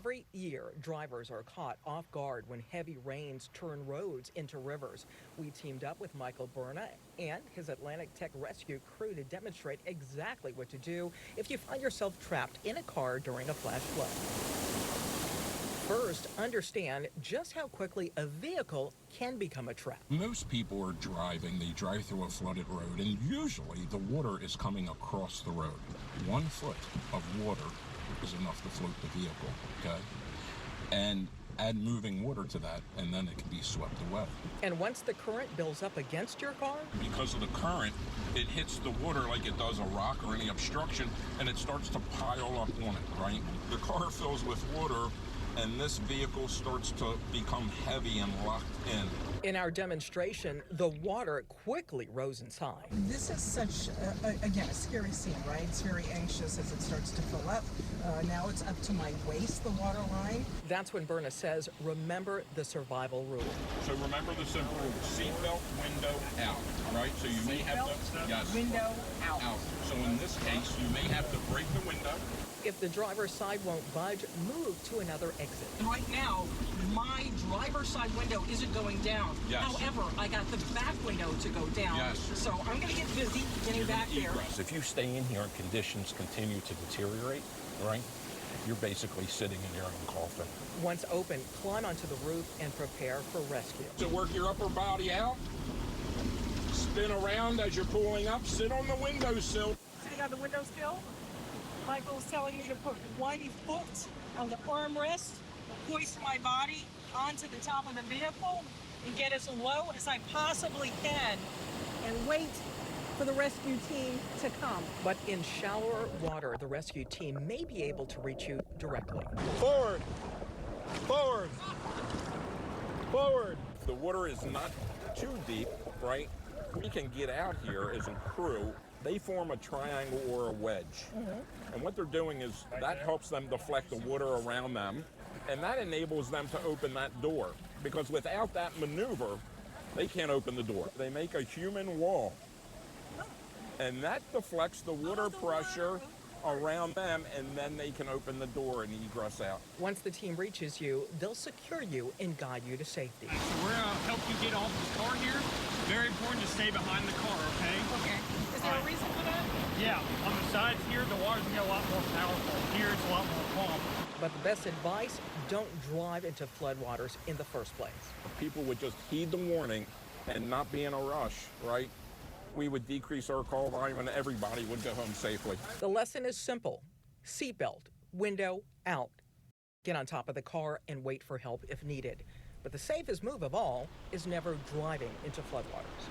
Every year, drivers are caught off guard when heavy rains turn roads into rivers. We teamed up with Michael Berna and his Atlantic Tech Rescue crew to demonstrate exactly what to do if you find yourself trapped in a car during a flash flood. First, understand just how quickly a vehicle can become a trap. Most people are driving, they drive through a flooded road, and usually the water is coming across the road. 1 foot of water is enough to float the vehicle, okay? And add moving water to that, and then it can be swept away. And once the current builds up against your car, because of the current, it hits the water like it does a rock or any obstruction, and it starts to pile up on it, right? The car fills with water, and this vehicle starts to become heavy and locked in. In our demonstration, the water quickly rose inside. This is such, again, a scary scene, right? It's very anxious as it starts to fill up. Now it's up to my waist, the water line. That's when Berna says, remember the survival rule. So remember the simple rule, seatbelt, window, out, right? So you may have to, yes, Window out. So in this case, you may have to break the window. If the driver's side won't budge, move to another exit. Right now, my driver's side window isn't going down. Yes. However, I got the back window to go down. Yes. So I'm going to get busy getting back there. If you stay in here and conditions continue to deteriorate, right, you're basically sitting in your own coffin. Once open, climb onto the roof and prepare for rescue. So work your upper body out, spin around as you're pulling up, sit on the windowsill. Sitting on the windowsill. Michael's telling me to put 1 foot on the armrest, hoist my body onto the top of the vehicle, and get as low as I possibly can, and wait for the rescue team to come. But in shallower water, the rescue team may be able to reach you directly. Forward, forward, forward. The water is not too deep, right? We can get out here as a crew. They form a triangle or a wedge. And what they're doing is that helps them deflect the water around them, and that enables them to open that door. Because without that maneuver, they can't open the door. They make a human wall, and that deflects the water pressure around them, and then they can open the door and egress out. Once the team reaches you, they'll secure you and guide you to safety. So we're going to help you get off this car here. Very important to stay behind the car, okay? Okay. Is there a reason for that? Yeah, on the sides here, the water's going to get a lot more powerful. Here, it's a lot more calm. But the best advice, don't drive into floodwaters in the first place. If people would just heed the warning and not be in a rush, right? We would decrease our call volume and everybody would go home safely. The lesson is simple. Seatbelt, window out. Get on top of the car and wait for help if needed. But the safest move of all is never driving into floodwaters.